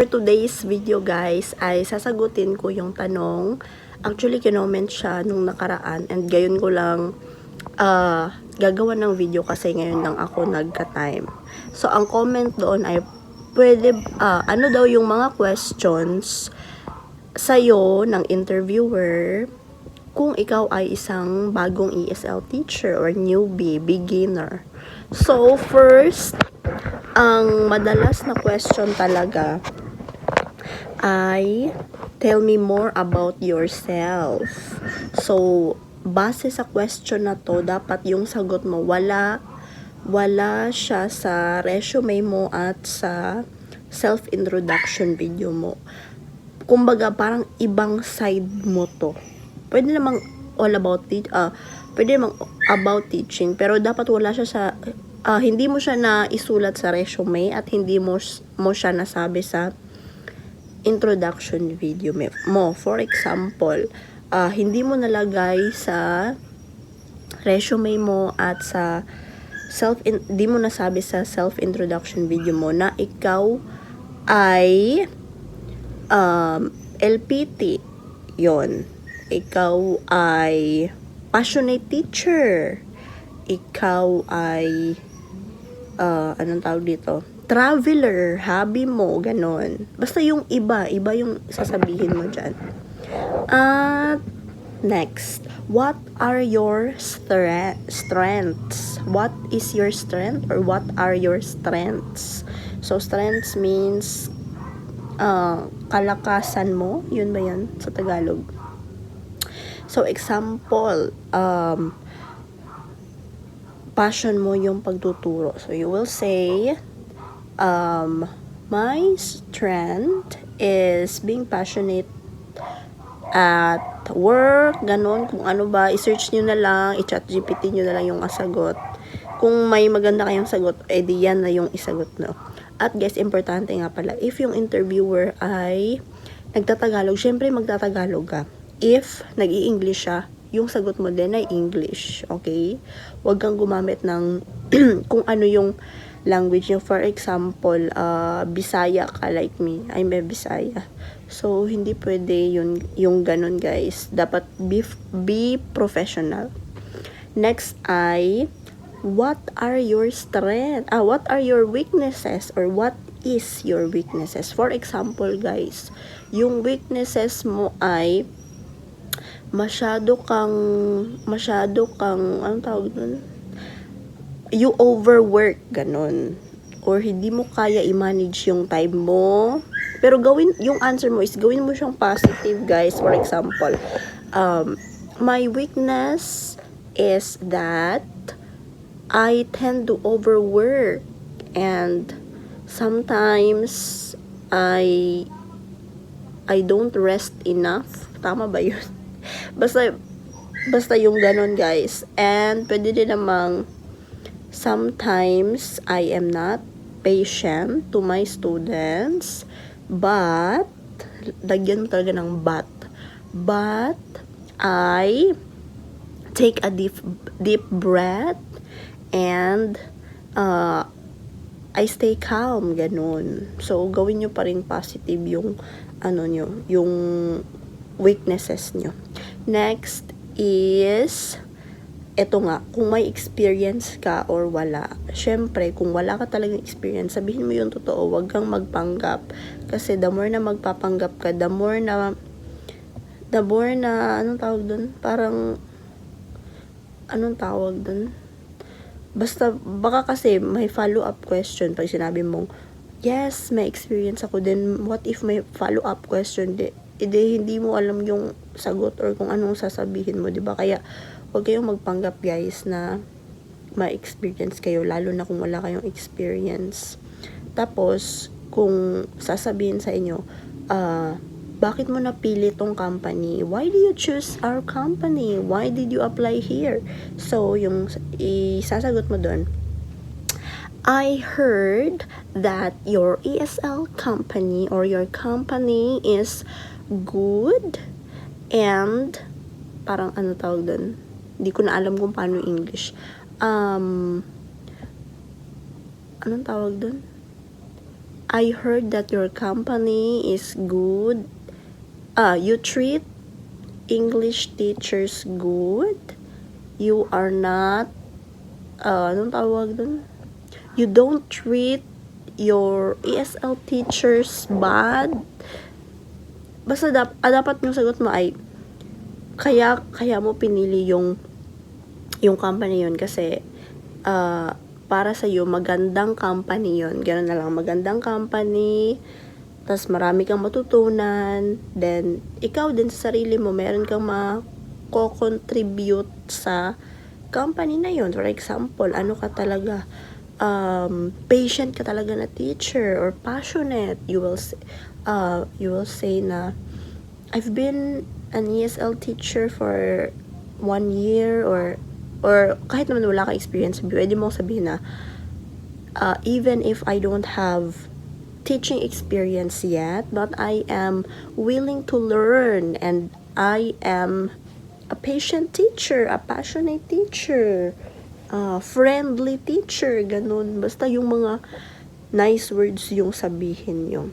For today's video guys ay sasagutin ko yung tanong. Actually kinoment siya nung nakaraan and gayon ko lang gagawa ng video kasi ngayon lang ako nagka-time. So ang comment doon ay pwede ano daw yung mga questions sa'yo ng interviewer kung ikaw ay isang bagong ESL teacher or newbie, beginner. So first, ang madalas na question talaga ay tell me more about yourself. So, base sa question na to, dapat yung sagot mo wala siya sa resume mo at sa self-introduction video mo. Kumbaga, parang ibang side mo to. Pwede namang all about pwede namang about teaching, pero dapat wala siya sa hindi mo siya na isulat sa resume at hindi mo siya nasabi sa introduction video mo. For example, hindi mo nalagay sa resume mo at sa hindi mo nasabi sa self-introduction video mo na ikaw ay LPT. Yon. Ikaw ay passionate teacher. Ikaw ay anong tawag dito? Traveler, hobby mo, ganon. Basta yung iba yung sasabihin mo dyan. At next, what are your strengths? What is your strength or what are your strengths? So, strengths means kalakasan mo. Yun ba yun sa Tagalog? So, example, passion mo yung pagtuturo. So, you will say, my strength is being passionate at work, ganon. Kung ano ba, i-search nyo na lang, i-chat GPT nyo na lang yung sagot. Kung may maganda kayong sagot, edi yan na yung isagot no. At guys, importante nga pala, if yung interviewer ay nagtatagalog, syempre magtatagalog ka. If nag-i-English siya, yung sagot mo din ay English, okay? Huwag kang gumamit ng kung ano yung language nyo. For example, Bisaya ka like me. I'm a Bisaya. So, hindi pwede yung ganun guys. Dapat be professional. Next ay, what are your strengths? What are your weaknesses? Or what is your weaknesses? For example guys, yung weaknesses mo ay masyado kang anong tawag dun? You overwork, ganon. Or hindi mo kaya i-manage yung time mo. Pero yung answer mo is gawin mo siyang positive, guys. For example, my weakness is that I tend to overwork. And sometimes, I don't rest enough. Tama ba yun? Basta yung ganon, guys. And pwede din namang sometimes I am not patient to my students, but lagyan mo talaga ng but I take a deep breath and I stay calm, ganun. So gawin nyo pa rin positive yung yung weaknesses nyo. Next is eto nga, kung may experience ka or wala. Syempre, kung wala ka talagang experience, sabihin mo yung totoo, wag kang magpanggap. Kasi the more na magpapanggap ka, the more na, anong tawag dun? Parang, anong tawag dun? Basta, baka kasi may follow-up question pag sinabi mong, yes, may experience ako. Then, what if may follow-up question? Hindi mo alam yung sagot or kung anong sasabihin mo, diba? Kaya, huwag kayong magpanggap guys na ma-experience kayo, lalo na kung wala kayong experience. Tapos, kung sasabihin sa inyo, bakit mo napili tong company? Why do you choose our company? Why did you apply here? So, yung isasagot mo doon, I heard that your ESL company or your company is good and parang ano tawag doon? Hindi ko na alam kung paano English. Anong tawag doon? I heard that your company is good. You treat English teachers good. You are not, anong tawag dun? You don't treat your ESL teachers bad. Basta dapat yung sagot mo ay, kaya mo pinili yung company yun kasi, para sa'yo, magandang company yun. Ganun na lang, magandang company, tas marami kang matutunan, then, ikaw din sa sarili mo, meron kang mako-contribute sa company na yun. For example, ano ka talaga, patient ka talaga na teacher, or passionate, you will say na, I've been an ESL teacher for 1 year, or kahit naman wala kang experience, pwede mong sabihin na, even if I don't have teaching experience yet, but I am willing to learn, and I am a patient teacher, a passionate teacher, friendly teacher, ganun. Basta yung mga nice words yung sabihin nyo.